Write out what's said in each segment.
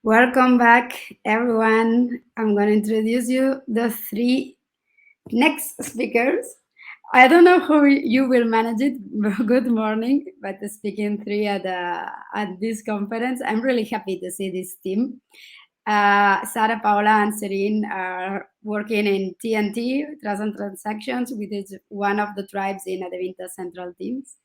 Welcome back, everyone. I'm going to introduce you the three next speakers. I don't know how you will manage it. Good morning, but speaking three at this conference, I'm really happy to see this team. Sarah, Paola, and Serene are working in TNT, Trust and Transactions, which is one of the tribes in Adevinta Central teams.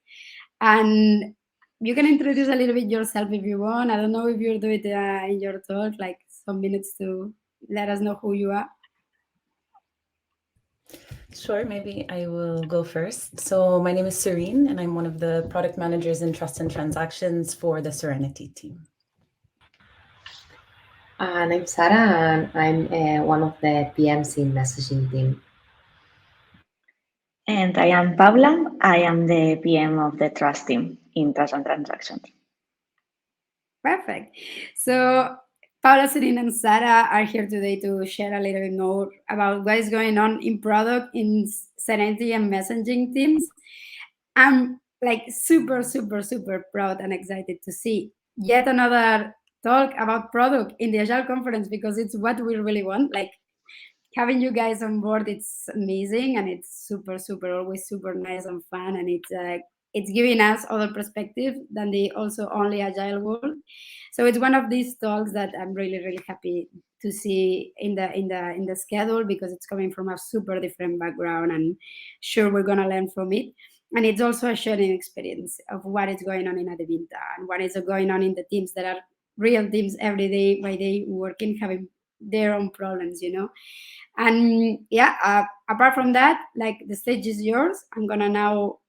And you can introduce a little bit yourself if you want. I don't know if you'll do it in your talk, like some minutes to let us know who you are. Sure, maybe I will go first. So my name is Serene, and I'm one of the product managers in Trust and Transactions for the Serenity team. And I'm Sarah, and I'm one of the PMs in messaging team. And I am Paula. I am the PM of the Trust team in Trust and Transactions. Perfect. So Paula, Serene, and Sarah are here today to share a little bit more about what is going on in product in Serenity and messaging teams. I'm like super proud and excited to see yet another talk about product in the Agile conference because it's what we really want. Like having you guys on board, it's amazing and it's super always super nice and fun, and it's giving us other perspective than the also only Agile world. So it's one of these talks that I'm really happy to see in the schedule because it's coming from a super different background, and sure we're gonna learn from it. And it's also a sharing experience of what is going on in Adevinta and what is going on in the teams that are real teams every day by day working, having their own problems. And yeah, apart from that, like the stage is yours. I'm gonna now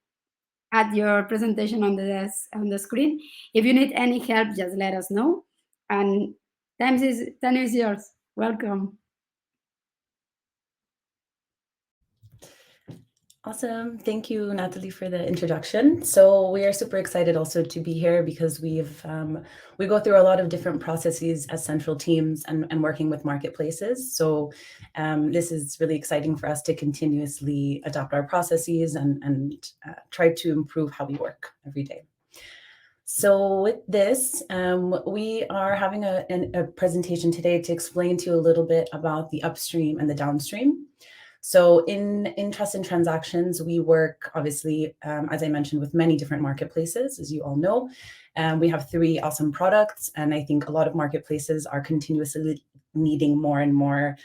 add your presentation on the screen. If you need any help, just let us know. And time is yours. Welcome. Awesome. Thank you, Natalie, for the introduction. So we are super excited also to be here because we go through a lot of different processes as central teams and working with marketplaces. So this is really exciting for us to continuously adopt our processes and try to improve how we work every day. So with this, we are having a presentation today to explain to you a little bit about the upstream and the downstream. So in Trust and Transactions, we work, obviously, as I mentioned, with many different marketplaces, as you all know. We have 3 awesome products, and I think a lot of marketplaces are continuously needing more and more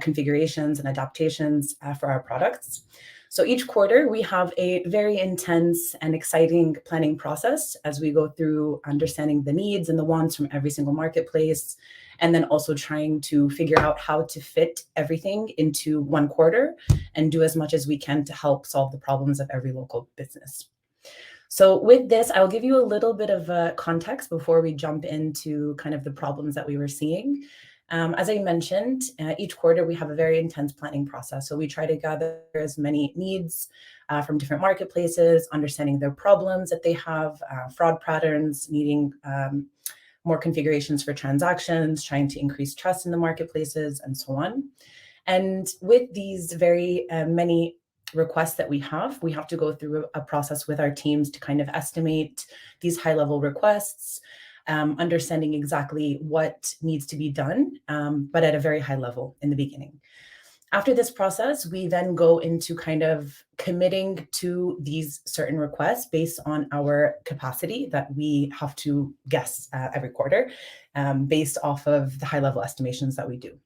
configurations and adaptations for our products. So each quarter, we have a very intense and exciting planning process as we go through understanding the needs and the wants from every single marketplace, and then also trying to figure out how to fit everything into one quarter and do as much as we can to help solve the problems of every local business. So with this, I'll give you a little bit of a context before we jump into kind of the problems that we were seeing. As I mentioned, each quarter we have a very intense planning process. So we try to gather as many needs from different marketplaces, understanding their problems that they have, fraud patterns, needing more configurations for transactions, trying to increase trust in the marketplaces, and so on. And with these very many requests that we have to go through a process with our teams to kind of estimate these high-level requests, understanding exactly what needs to be done, but at a very high level in the beginning. After this process, we then go into kind of committing to these certain requests based on our capacity that we have to guess every quarter, based off of the high-level estimations that we do.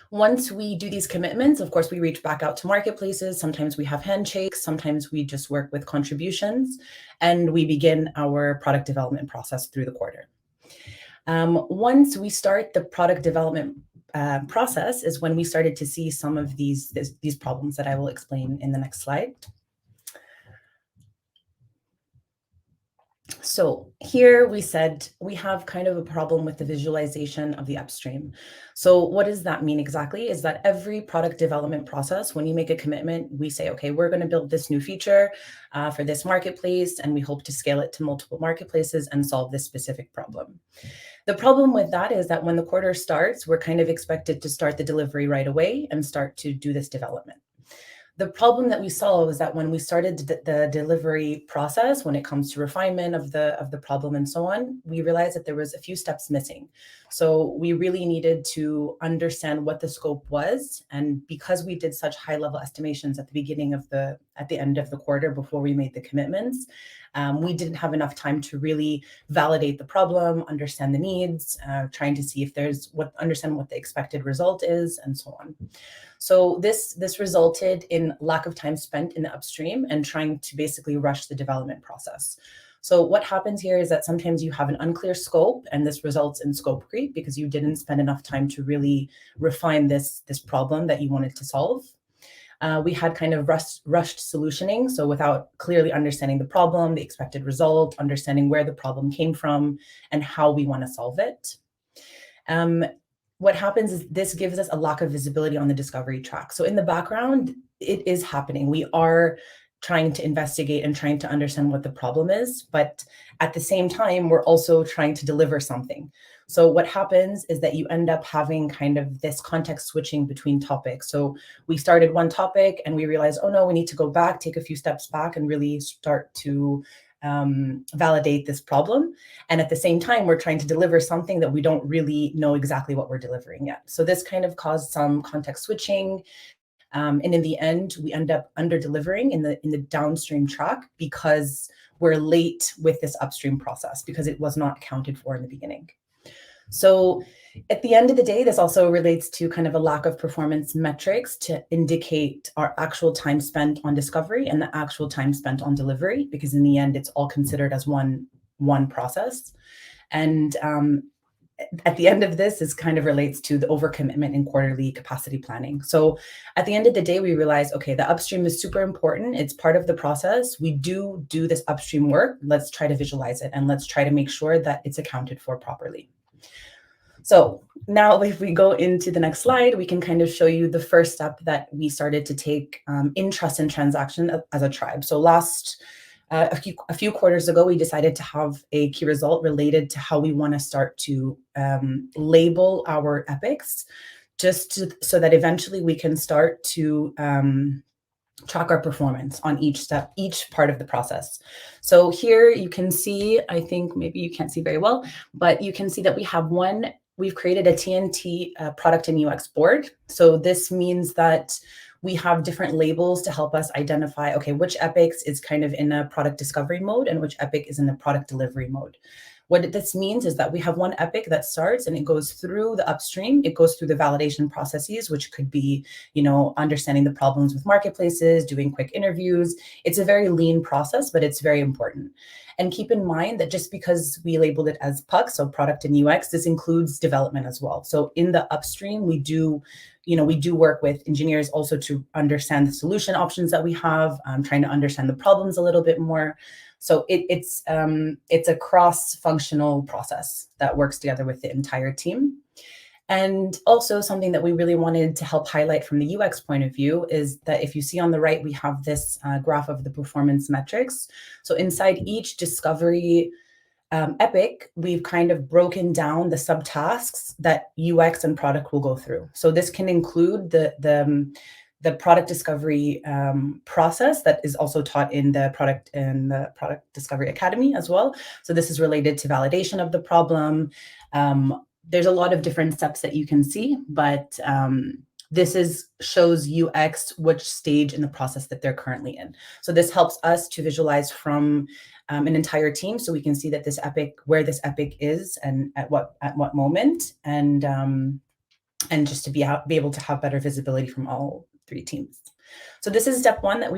Once we do these commitments, of course, we reach back out to marketplaces. Sometimes we have handshakes, sometimes we just work with contributions, and we begin our product development process through the quarter. Once we start the product development process is when we started to see some of these problems that I will explain in the next slide. So here we said we have kind of a problem with the visualization of the upstream. So what does that mean exactly? Is that every product development process, when you make a commitment, we say, okay, we're going to build this new feature for this marketplace, and we hope to scale it to multiple marketplaces and solve this specific problem. The problem with that is that when the quarter starts, we're kind of expected to start the delivery right away and start to do this development. The problem that we saw was that when we started the delivery process, when it comes to refinement of the problem and so on, we realized that there was a few steps missing. So we really needed to understand what the scope was. And because we did such high level estimations at the end of the quarter before we made the commitments, we didn't have enough time to really validate the problem, understand the needs, trying to see if understand what the expected result is, and so on. So this resulted in lack of time spent in the upstream and trying to basically rush the development process. So what happens here is that sometimes you have an unclear scope, and this results in scope creep because you didn't spend enough time to really refine this problem that you wanted to solve. We had kind of rushed solutioning, so without clearly understanding the problem, the expected result, understanding where the problem came from, and how we want to solve it. What happens is this gives us a lack of visibility on the discovery track. So in the background, it is happening. We are trying to investigate and trying to understand what the problem is, but at the same time, we're also trying to deliver something. So what happens is that you end up having kind of this context switching between topics. So we started one topic and we realized, oh no, we need to go back, take a few steps back and really start to validate this problem. And at the same time, we're trying to deliver something that we don't really know exactly what we're delivering yet. So this kind of caused some context switching. And in the end, we end up under delivering in the downstream track because we're late with this upstream process because it was not accounted for in the beginning. So at the end of the day, this also relates to kind of a lack of performance metrics to indicate our actual time spent on discovery and the actual time spent on delivery, because in the end, it's all considered as one process. And at the end of this, this kind of relates to the overcommitment in quarterly capacity planning. So at the end of the day, we realize, okay, the upstream is super important. It's part of the process. We do this upstream work. Let's try to visualize it and let's try to make sure that it's accounted for properly. So now if we go into the next slide, we can kind of show you the first step that we started to take in trust and transaction as a tribe. So a few quarters ago, we decided to have a key result related to how we want to start to label our epics, so that eventually we can start to track our performance on each step, each part of the process. So here you can see, I think maybe you can't see very well, but you can see that we've created a TNT product and UX board. So this means that we have different labels to help us identify, okay, which epics is kind of in a product discovery mode and which epic is in a product delivery mode. What this means is that we have one epic that starts and it goes through the upstream. It goes through the validation processes, which could be, understanding the problems with marketplaces, doing quick interviews. It's a very lean process, but it's very important. And keep in mind that just because we labeled it as PUC, so product and UX, this includes development as well. So in the upstream, we do work with engineers also to understand the solution options that we have, trying to understand the problems a little bit more. So it's a cross-functional process that works together with the entire team. And also something that we really wanted to help highlight from the UX point of view is that if you see on the right, we have this graph of the performance metrics. So inside each discovery epic, we've kind of broken down the subtasks that UX and product will go through. So this can include the product discovery process that is also taught in the Product Discovery Academy as well. So this is related to validation of the problem. There's a lot of different steps that you can see, but this shows UX which stage in the process that they're currently in. So this helps us to visualize from an entire team, so we can see that where this epic is and at what moment, and just to be able to have better visibility from all three teams. So this is step one that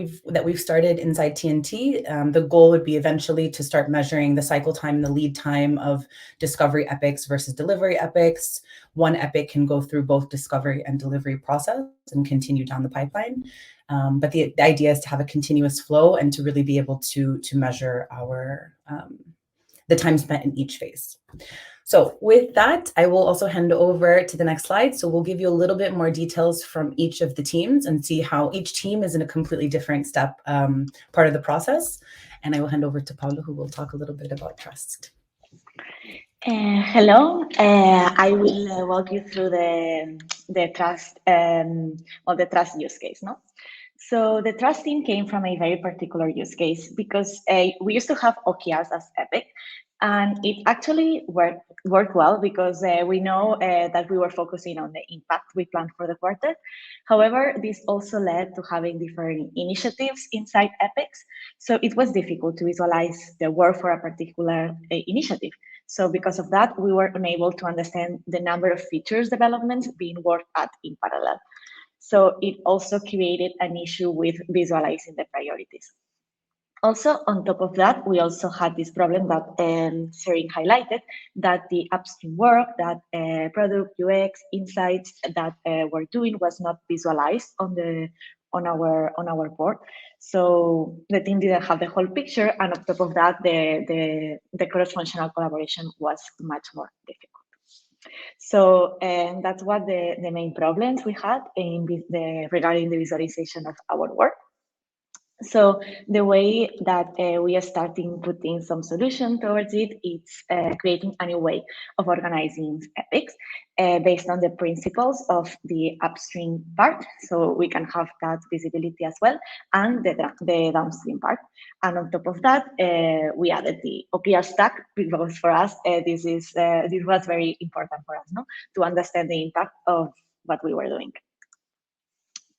we've started inside TNT. The goal would be eventually to start measuring the cycle time, the lead time of discovery epics versus delivery epics. One epic can go through both discovery and delivery process and continue down the pipeline. But the idea is to have a continuous flow and to really be able to measure the time spent in each phase. So with that, I will also hand over to the next slide. So we'll give you a little bit more details from each of the teams and see how each team is in a completely different step, part of the process. And I will hand over to Paula, who will talk a little bit about trust. Hello, I will walk you through the trust the trust use case. No, So the trust team came from a very particular use case because we used to have OKRs as Epic, and it actually worked well because we know that we were focusing on the impact we planned for the quarter. However, this also led to having different initiatives inside Epics, so it was difficult to visualize the work for a particular initiative. So because of that, we were unable to understand the number of features developments being worked at in parallel. So it also created an issue with visualizing the priorities. Also, on top of that, we also had this problem that Serene highlighted, that the upstream work, that product UX insights that we're doing was not visualized on our board. So the team didn't have the whole picture, and on top of that, the cross-functional collaboration was much more difficult. So that's what the main problems we had regarding the visualization of our work. So the way that we are starting putting some solution towards it, it's creating a new way of organizing epics based on the principles of the upstream part. So we can have that visibility as well, and the downstream part. And on top of that, we added the OKR stack because for us, this was very important for us, no, to understand the impact of what we were doing.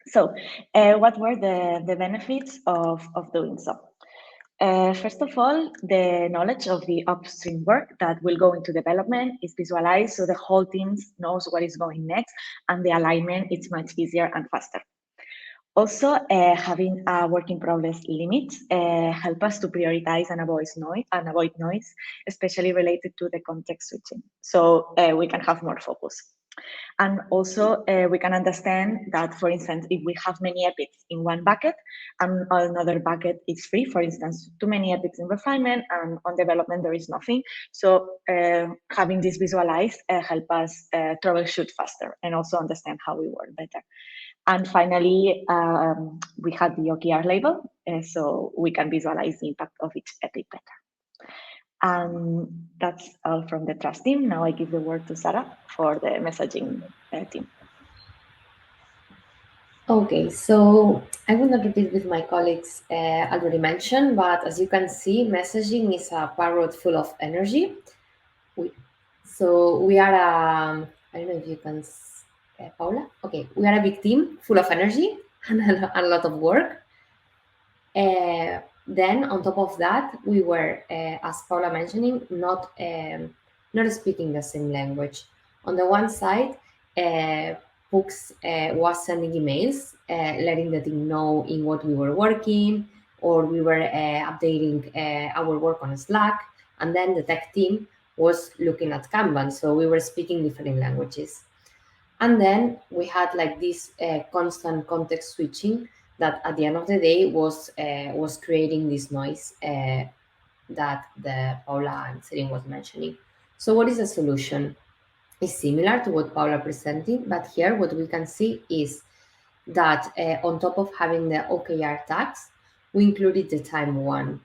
So what were the benefits of doing so? First of all, the knowledge of the upstream work that will go into development is visualized, so the whole team knows what is going next, and the alignment is much easier and faster. Also, having a work in progress limit help us to prioritize and avoid noise, especially related to the context switching. So we can have more focus. And also, we can understand that, for instance, if we have many epics in one bucket and another bucket is free, for instance, too many epics in refinement and on development there is nothing. So having this visualized help us troubleshoot faster and also understand how we work better. And finally, we had the OKR label, so we can visualize the impact of each epic better. And that's all from the trust team. Now I give the word to Sarah for the messaging team. Okay, so I will not repeat with my colleagues already mentioned, but as you can see, messaging is a parrot full of energy. So we are I don't know if you can, Paula? Okay, we are a big team full of energy and a lot of work. Then on top of that, we were, as Paula mentioning, not speaking the same language. On the one side, Pux was sending emails, letting the team know in what we were working, or we were updating our work on Slack, and then the tech team was looking at Kanban, so we were speaking different languages. And then we had like this constant context switching that at the end of the day was creating this noise that the Paula and Serene was mentioning. So what is the solution? It's similar to what Paula presented, but here what we can see is that on top of having the OKR tags, we included the time one.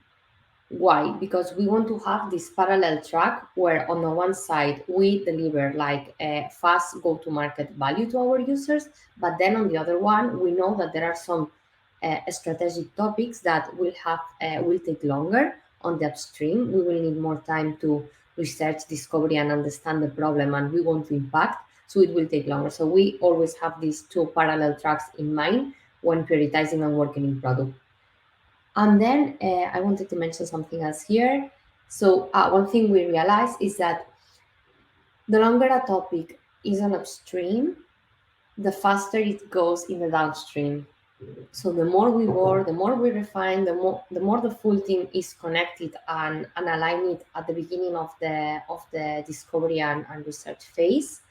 Why? Because we want to have this parallel track where on the one side we deliver like a fast go-to-market value to our users, but then on the other one we know that there are some strategic topics that will take longer on the upstream. We will need more time to research, discovery, and understand the problem, and we want to impact, so it will take longer. So we always have these two parallel tracks in mind when prioritizing and working in product. And then I wanted to mention something else here. So one thing we realized is that the longer a topic is on upstream, the faster it goes in the downstream. So the more we work, the more we refine, the more the full team is connected and aligned at the beginning of the discovery and research phase,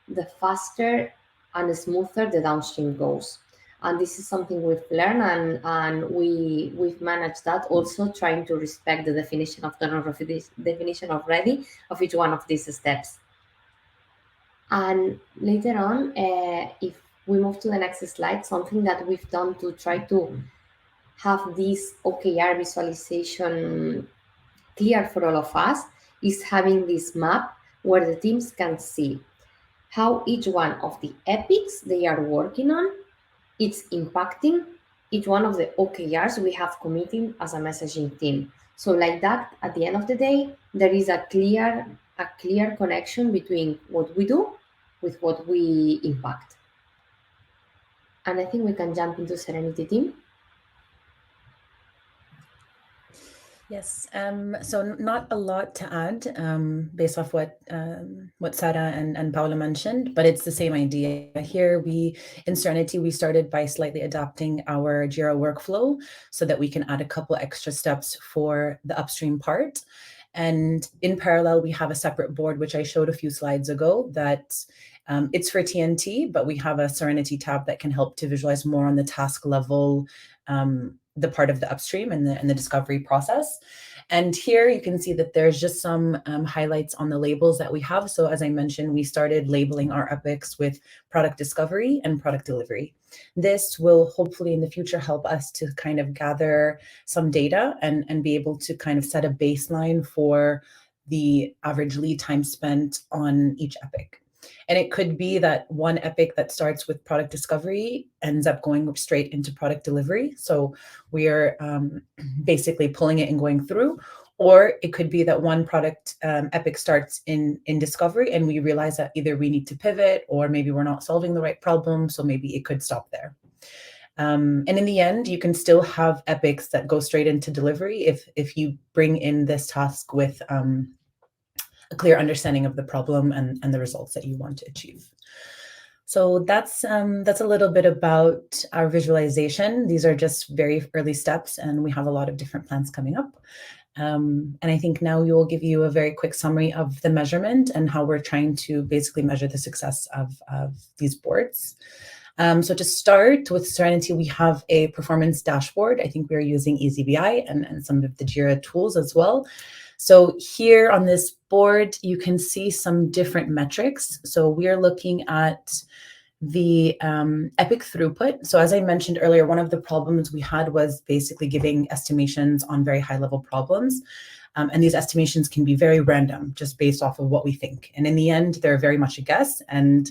the faster and smoother the downstream goes. And this is something we've learned, and we've managed that, also trying to respect the definition of definition of ready of each one of these steps. And later on, if we move to the next slide, something that we've done to try to have this OKR visualization clear for all of us is having this map where the teams can see how each one of the epics they are working on, it's impacting each one of the OKRs we have committed as a messaging team. So like that, at the end of the day, there is a clear connection between what we do with what we impact. And I think we can jump into Serenity team. Yes, so not a lot to add based off what Sarah and Paula mentioned, but it's the same idea. Here in Serenity, we started by slightly adapting our Jira workflow so that we can add a couple extra steps for the upstream part. And in parallel, we have a separate board, which I showed a few slides ago, that it's for TNT, but we have a Serenity tab that can help to visualize more on the task level, the part of the upstream and the discovery process. And here you can see that there's just some highlights on the labels that we have. So as I mentioned, we started labeling our epics with product discovery and product delivery. This will hopefully in the future help us to kind of gather some data and be able to kind of set a baseline for the average lead time spent on each epic. And it could be that one epic that starts with product discovery ends up going straight into product delivery. So we are basically pulling it and going through. Or it could be that one product epic starts in discovery and we realize that either we need to pivot or maybe we're not solving the right problem. So maybe it could stop there. And in the end, you can still have epics that go straight into delivery if you bring in this task with a clear understanding of the problem and the results that you want to achieve. So that's a little bit about our visualization. These are just very early steps, and we have a lot of different plans coming up. And I think now we will give you a very quick summary of the measurement and how we're trying to basically measure the success of these boards. So to start with Serenity, we have a performance dashboard. I think we're using EasyBI and some of the Jira tools as well. So here on this board, you can see some different metrics. So we are looking at the epic throughput. So as I mentioned earlier, one of the problems we had was basically giving estimations on very high level problems. And these estimations can be very random, just based off of what we think. And in the end, they're very much a guess. And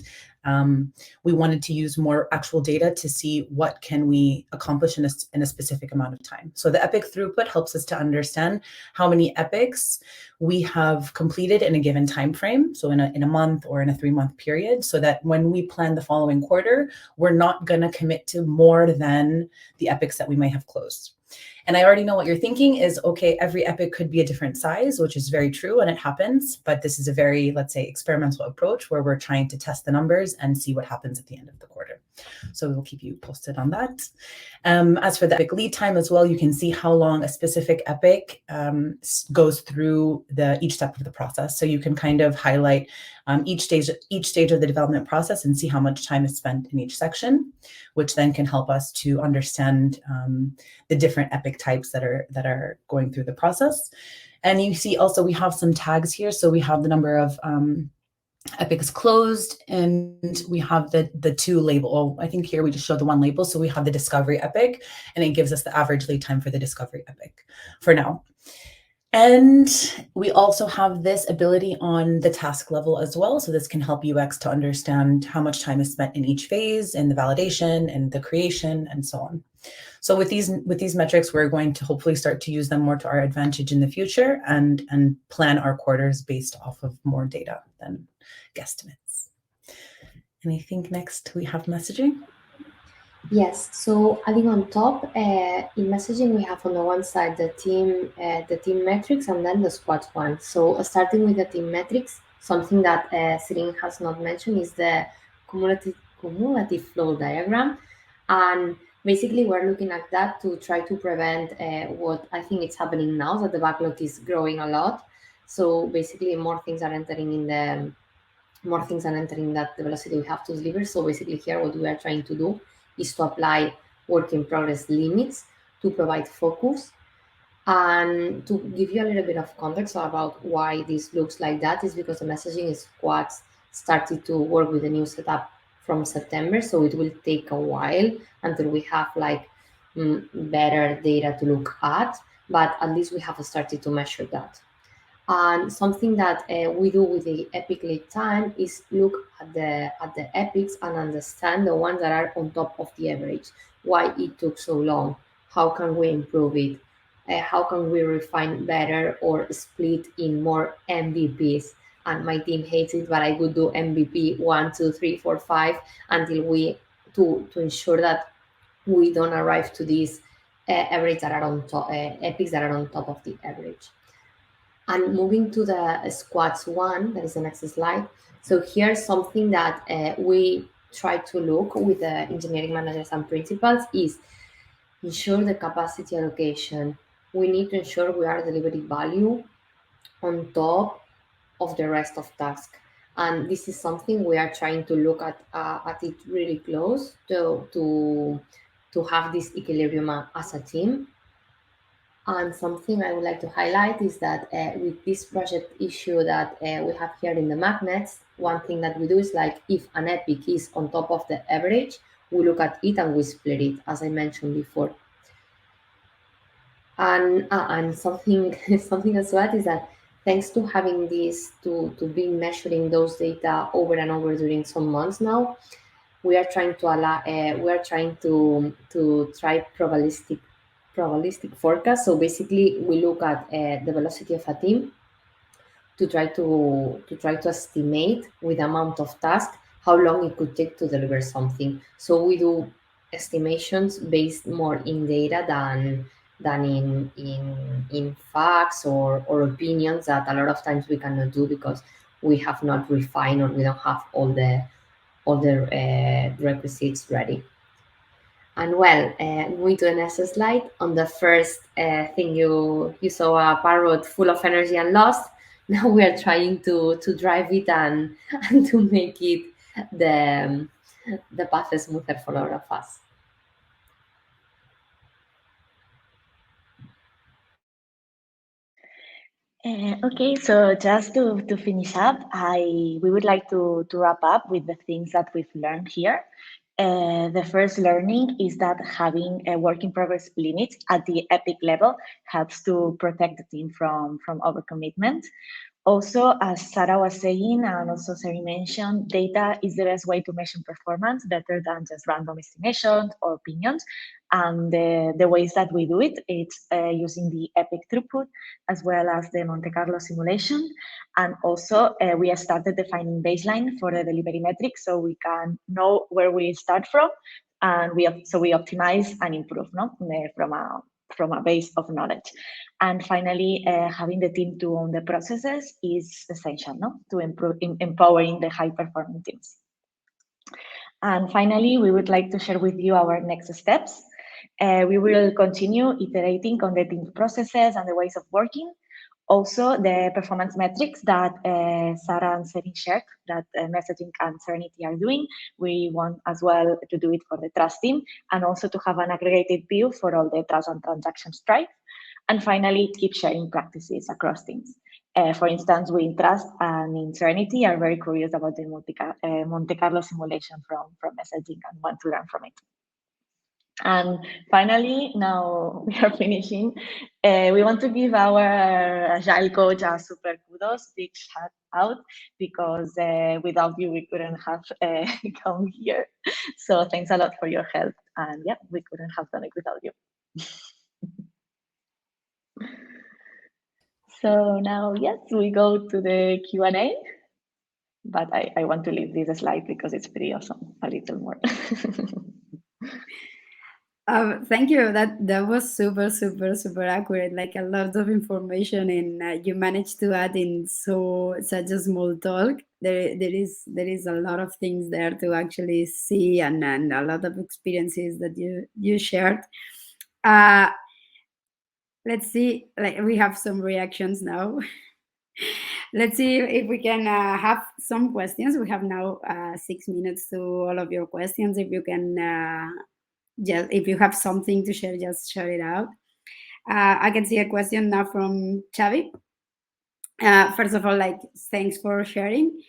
we wanted to use more actual data to see what can we accomplish in a specific amount of time. So the epic throughput helps us to understand how many epics we have completed in a given time frame, so in a month or in a 3-month period, so that when we plan the following quarter, we're not going to commit to more than the epics that we might have closed. And I already know what you're thinking is, okay, every epic could be a different size, which is very true and it happens, but this is a very, let's say, experimental approach where we're trying to test the numbers and see what happens at the end of the quarter. So we'll keep you posted on that. As for the epic lead time as well, you can see how long a specific epic goes through each step of the process. So you can kind of highlight each stage of the development process and see how much time is spent in each section, which then can help us to understand the different epic types that are going through the process. And you see also we have some tags here. So we have the number of epics closed, and we have the two label. Oh, I think here we just showed the one label. So we have the discovery epic, and it gives us the average lead time for the discovery epic for now. And we also have this ability on the task level as well. So this can help UX to understand how much time is spent in each phase, in the validation and the creation and so on. So with these metrics, we're going to hopefully start to use them more to our advantage in the future and plan our quarters based off of more data than guesstimates. And I think next we have messaging. Yes, so adding on top, in messaging, we have on the one side the team metrics and then the squad one. So starting with the team metrics, something that Sirin has not mentioned is the cumulative flow diagram. And basically, we're looking at that to try to prevent what I think is happening now, that the backlog is growing a lot. So basically, more things are entering that the velocity we have to deliver. So basically here, what we are trying to do is to apply work in progress limits to provide focus. And to give you a little bit of context about why this looks like that is because the messaging squads started to work with the new setup from September. So it will take a while until we have better data to look at, but at least we have started to measure that. And something that we do with the epic lead time is look at the epics and understand the ones that are on top of the average. Why it took so long? How can we improve it? How can we refine better or split in more MVPs? And my team hates it, but I would do MVP 1, 2, 3, 4, 5 until we to ensure that we don't arrive to these average that are on top, epics that are on top of the average. And moving to the squats one, that is the next slide. So here's something that we try to look with the engineering managers and principals is ensure the capacity allocation. We need to ensure we are delivering value on top of the rest of task. And this is something we are trying to look at it really close to have this equilibrium as a team. And something I would like to highlight is that with this project issue that we have here in the magnets, one thing that we do is like if an epic is on top of the average, we look at it and we split it, as I mentioned before. And something something as well is that thanks to having this to be measuring those data over and over during some months now, we are trying to allow we are trying to try probabilistic forecast. So basically, we look at the velocity of a team to try to estimate with amount of task how long it could take to deliver something. So we do estimations based more in data than in facts or opinions that a lot of times we cannot do because we have not refined or we don't have all the requisites ready. And well, moving to the next slide, on the first thing you saw a parrot full of energy and lost. Now we are trying to drive it and to make it the the path smoother for all of us. Okay, so just to finish up, we would like to wrap up with the things that we've learned here. The first learning is that having a work in progress limit at the epic level helps to protect the team from overcommitment. Also, as Sarah was saying, and also Sari mentioned, data is the best way to measure performance better than just random estimations or opinions. And the ways that we do it, it's using the epic throughput as well as the Monte Carlo simulation. And also, we have started defining baseline for the delivery metrics so we can know where we start from. And we optimize and improve, no? From a base of knowledge. And finally, having the team to own the processes is essential, no? To improve empowering the high performing teams. And finally, we would like to share with you our next steps. We will continue iterating on the team processes and the ways of working. Also, the performance metrics that Sarah and Serin shared, that Messaging and Serenity are doing, we want as well to do it for the trust team, and also to have an aggregated view for all the trust and transaction strike. And finally, keep sharing practices across teams. For instance, we in Trust and in Serenity are very curious about the Monte Carlo simulation from Messaging and want to learn from it. And finally, now we are finishing. We want to give our Agile coach a super kudos, big shout out, because without you, we couldn't have come here. So thanks a lot for your help. And yeah, we couldn't have done it without you. So now, yes, we go to the Q&A. But I want to leave this slide because it's pretty awesome, a little more. Thank you. That was super accurate. Like a lot of information, and you managed to add in such a small talk. There is a lot of things there to actually see, and a lot of experiences that you shared. Let's see. Like we have some reactions now. Let's see if we can have some questions. We have now 6 minutes to all of your questions. If you can. Just if you have something to share, just share it out. I can see a question now from Xavi. First of all, like thanks for sharing,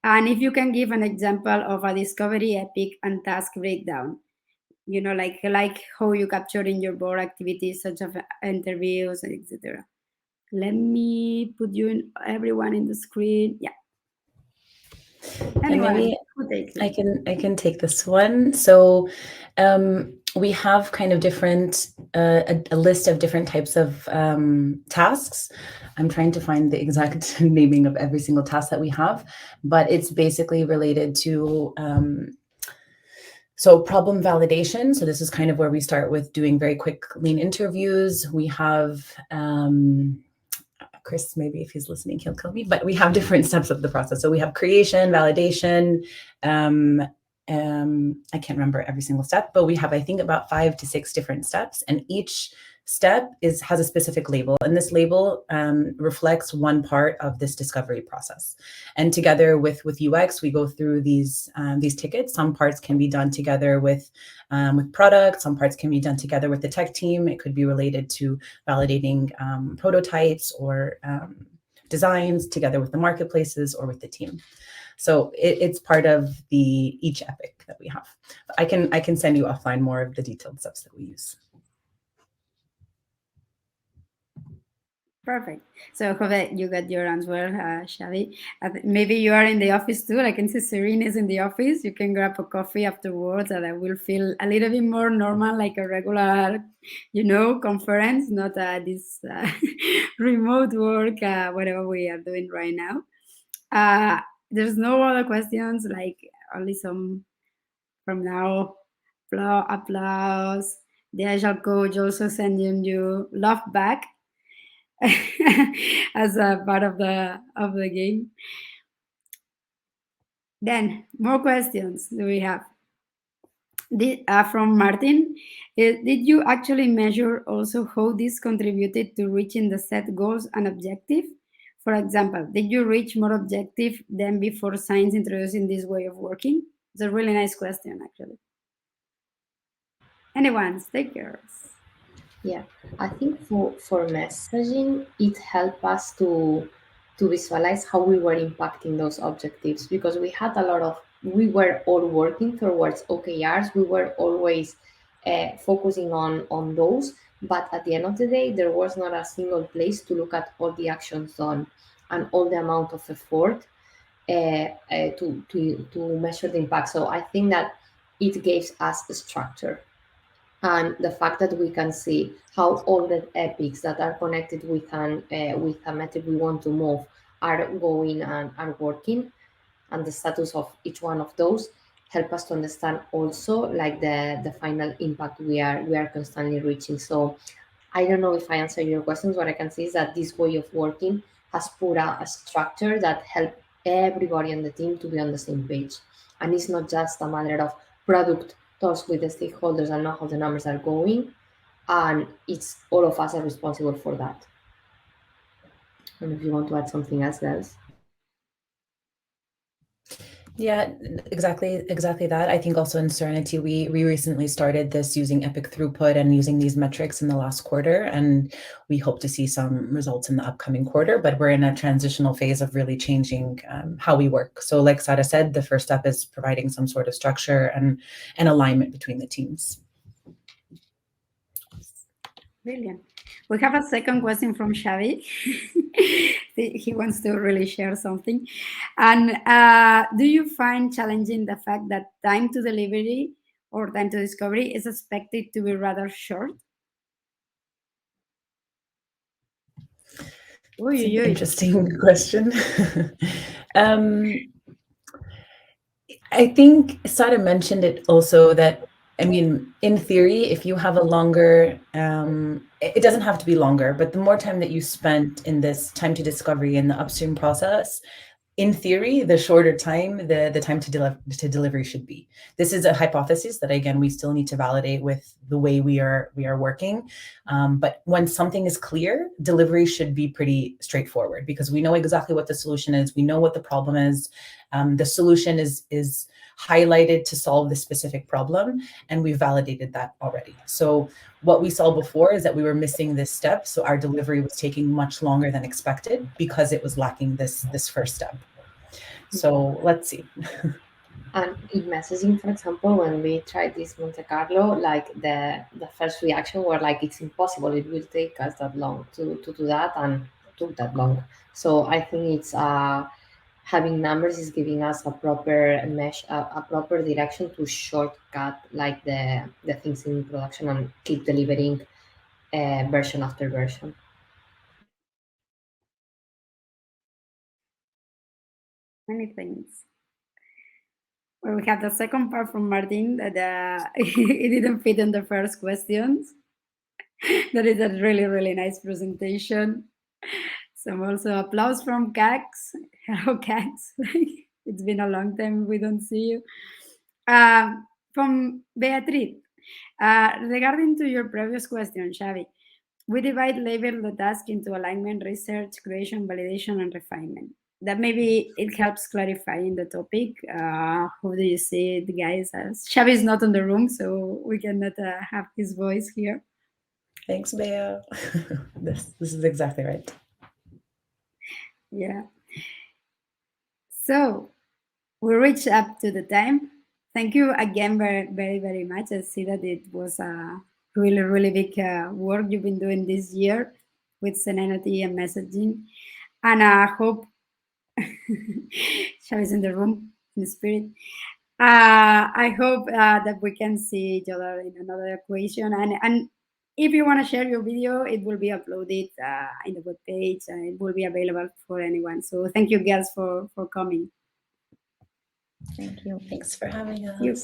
and if you can give an example of a discovery, epic, and task breakdown. Like how you capture in your board activities such as interviews, etc. Let me put you in everyone in the screen. Yeah. And Anyone maybe who takes I it? can take this one. So we have kind of different a list of different types of tasks. I'm trying to find the exact naming of every single task that we have, but it's basically related to so problem validation. So this is kind of where we start with doing very quick lean interviews. We have Chris, maybe if he's listening, he'll kill me, but we have different steps of the process. So we have creation, validation, I can't remember every single step, but we have, I think, about 5 to 6 different steps, and each step has a specific label, and this label reflects one part of this discovery process. And together with UX, we go through these tickets. Some parts can be done together with product. Some parts can be done together with the tech team. It could be related to validating prototypes or designs together with the marketplaces or with the team. So it's part of each epic that we have. I can send you offline more of the detailed steps that we use. Perfect. So, Jove, you got your answer, Shadi. Maybe you are in the office too. I can see Serene is in the office. You can grab a coffee afterwards, and I will feel a little bit more normal, like a regular, conference, not this remote work, whatever we are doing right now. There's no other questions, like only some from now. Applause. The Agile coach also sending you love back as a part of the game. Then more questions do we have? From Martin, did you actually measure also how this contributed to reaching the set goals and objective? For example, did you reach more objective than before science introducing this way of working? It's a really nice question, actually. Anyone, take yours. Yeah, I think for messaging, it helped us to visualize how we were impacting those objectives, because we were all working towards OKRs. We were always focusing on those, but at the end of the day, there was not a single place to look at all the actions done and all the amount of effort to measure the impact. So I think that it gives us a structure, and the fact that we can see how all the epics that are connected with a metric we want to move are going and are working, and the status of each one of those help us to understand also like the final impact we are constantly reaching. So I don't know if I answer your questions. What I can see is that this way of working has put a structure that help everybody on the team to be on the same page. And it's not just a matter of product talks with the stakeholders and know how the numbers are going. And it's all of us are responsible for that. I don't know if you want to add something else, guys. Yeah, exactly that. I think also in Serenity, we recently started this using Epic Throughput and using these metrics in the last quarter, and we hope to see some results in the upcoming quarter, but we're in a transitional phase of really changing how we work. So like Sara said, the first step is providing some sort of structure and alignment between the teams. Brilliant. We have a second question from Xavi. He wants to really share something. And do you find challenging the fact that time to delivery or time to discovery is expected to be rather short? It's an interesting question. I think Sara mentioned it also that, I mean, in theory, if you have a longer, it doesn't have to be longer, but the more time that you spent in this time to discovery in the upstream process, in theory, the shorter time, the time to delivery should be. This is a hypothesis that, again, we still need to validate with the way we are working. But when something is clear, delivery should be pretty straightforward, because we know exactly what the solution is. We know what the problem is. The solution is highlighted to solve the specific problem, and we validated that already. So what we saw before is that we were missing this step, so our delivery was taking much longer than expected because it was lacking this first step. So let's see. And in messaging, for example, when we tried this Monte Carlo, like the first reaction were like, it's impossible. It will take us that long to do that. And took that long. So I think it's having numbers is giving us a proper mesh, a proper direction to shortcut like the things in production and keep delivering version after version. Many things. Well, we have the second part from Martin that it didn't fit in the first questions. That is a really, really nice presentation. Some also applause from Cax. Hello, Cax. It's been a long time we don't see you. From Beatriz, regarding to your previous question, Xavi, we divide label the task into alignment, research, creation, validation, and refinement. That maybe it helps clarifying the topic. How do you see it, guys? As Xavi is not in the room, so we cannot have his voice here. Thanks, Bea. This is exactly right. Yeah. So we reached up to the time. Thank you again very, very, very much. I see that it was a really, really big work you've been doing this year with Serenity and messaging. And I hope Xavi's in the room in the spirit. I hope that we can see each other in another equation. And if you want to share your video, it will be uploaded in the webpage and it will be available for anyone. So thank you, girls, for coming. Thank you. Thanks for having us. You.